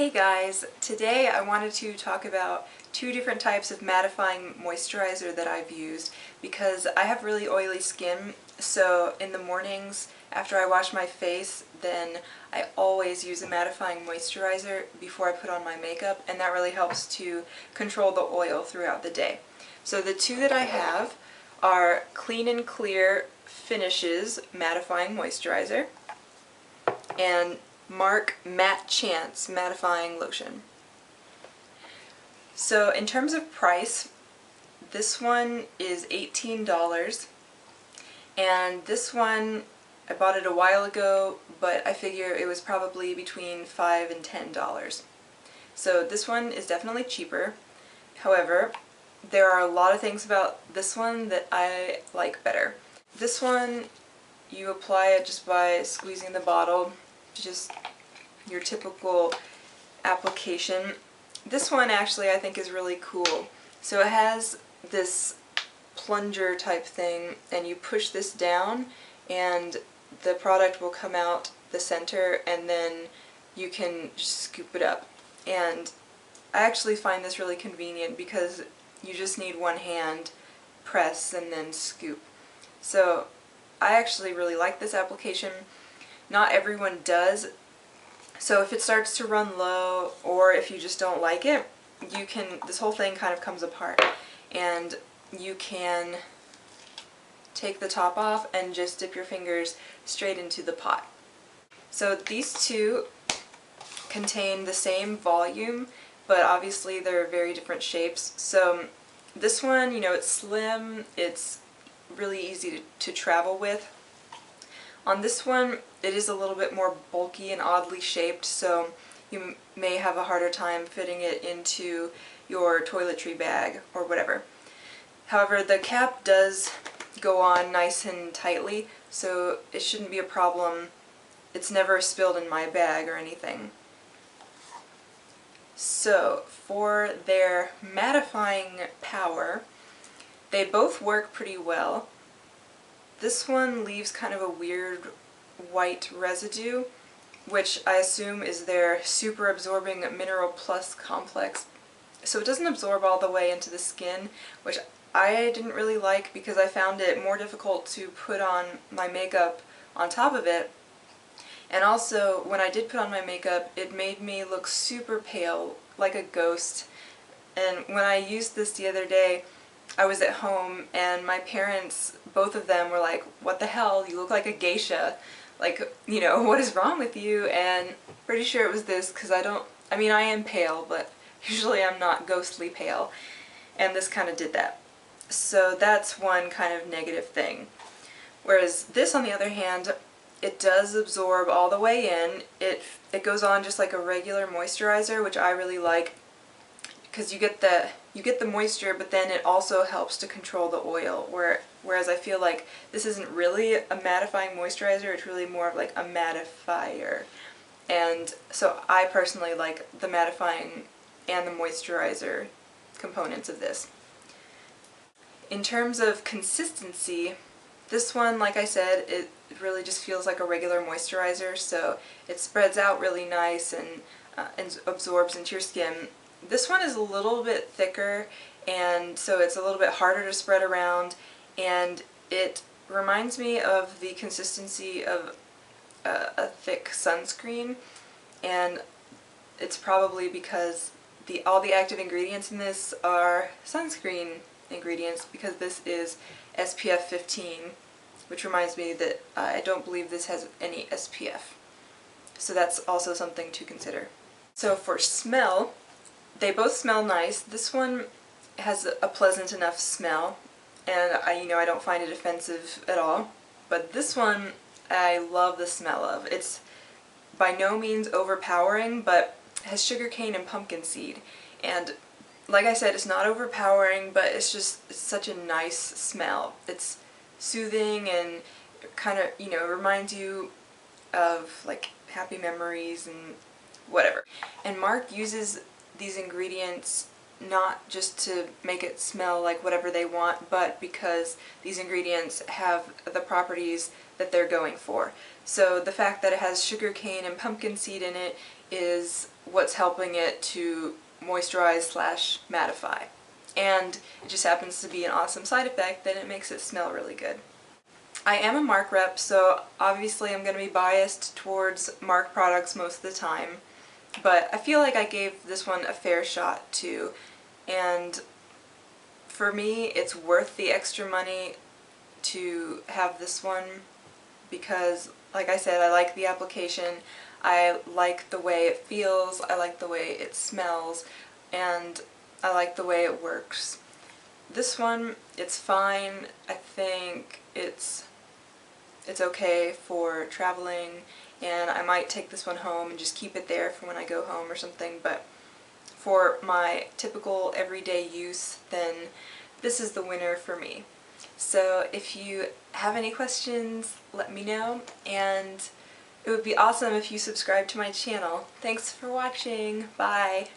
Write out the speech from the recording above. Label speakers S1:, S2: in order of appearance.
S1: Hey guys, today I wanted to talk about two different types of mattifying moisturizer that I've used because I have really oily skin, so in the mornings after I wash my face then I always use a mattifying moisturizer before I put on my makeup, and that really helps to control the oil throughout the day. So the two that I have are Clean and Clear Finishes Mattifying Moisturizer and Mark Matte Chance Mattifying Lotion. So in terms of price, this one is $18, and this one I bought it a while ago, but I figure it was probably between $5 and $10. So this one is definitely cheaper. However, there are a lot of things about this one that I like better. This one, you apply it just by squeezing the bottle, just your typical application. This one actually I think is really cool. So it has this plunger type thing, and you push this down and the product will come out the center, and then you can just scoop it up. And I actually find this really convenient because you just need one hand, press, and then scoop. So I actually really like this application. Not everyone does, so if it starts to run low or if you just don't like it, you can, this whole thing kind of comes apart and you can take the top off and just dip your fingers straight into the pot. So these two contain the same volume, but obviously they're very different shapes. So this one, you know, it's slim, it's really easy to travel with. On this one, it is a little bit more bulky and oddly shaped, so you may have a harder time fitting it into your toiletry bag or whatever. However, the cap does go on nice and tightly, so it shouldn't be a problem. It's never spilled in my bag or anything. So, for their mattifying power, they both work pretty well. This one leaves kind of a weird white residue, which I assume is their super absorbing Mineral Plus complex. So it doesn't absorb all the way into the skin, which I didn't really like because I found it more difficult to put on my makeup on top of it. And also, when I did put on my makeup, it made me look super pale, like a ghost. And when I used this the other day, I was at home and my parents, both of them, were like, "What the hell, you look like a geisha. Like, you know, what is wrong with you?" And pretty sure it was this, because I mean I am pale, but usually I'm not ghostly pale. And this kind of did that. So that's one kind of negative thing. Whereas this, on the other hand, it does absorb all the way in. It goes on just like a regular moisturizer, which I really like, because you get the moisture, but then it also helps to control the oil, whereas I feel like this isn't really a mattifying moisturizer, it's really more of like a mattifier. And so I personally like the mattifying and the moisturizer components of this. In terms of consistency, this one, like I said, it really just feels like a regular moisturizer, so it spreads out really nice and absorbs into your skin. This one is a little bit thicker, and so it's a little bit harder to spread around, and it reminds me of the consistency of a thick sunscreen, and it's probably because all the active ingredients in this are sunscreen ingredients, because this is SPF 15, which reminds me that I don't believe this has any SPF. So that's also something to consider. So for smell, they both smell nice. This one has a pleasant enough smell, and I don't find it offensive at all. But this one I love the smell of. It's by no means overpowering, but has sugarcane and pumpkin seed. And like I said, it's not overpowering, but it's such a nice smell. It's soothing and kind of, reminds you of like happy memories and whatever. And Mark uses these ingredients not just to make it smell like whatever they want, but because these ingredients have the properties that they're going for. So the fact that it has sugarcane and pumpkin seed in it is what's helping it to moisturize slash mattify. And it just happens to be an awesome side effect that it makes it smell really good. I am a Marc rep, so obviously I'm going to be biased towards Marc products most of the time, but I feel like I gave this one a fair shot too, and for me it's worth the extra money to have this one because, like I said, I like the application, I like the way it feels, I like the way it smells, and I like the way it works. This one, it's fine. I think it's okay for traveling, and I might take this one home and just keep it there for when I go home or something, but for my typical everyday use, then this is the winner for me. So if you have any questions, let me know, and it would be awesome if you subscribe to my channel. Thanks for watching. Bye!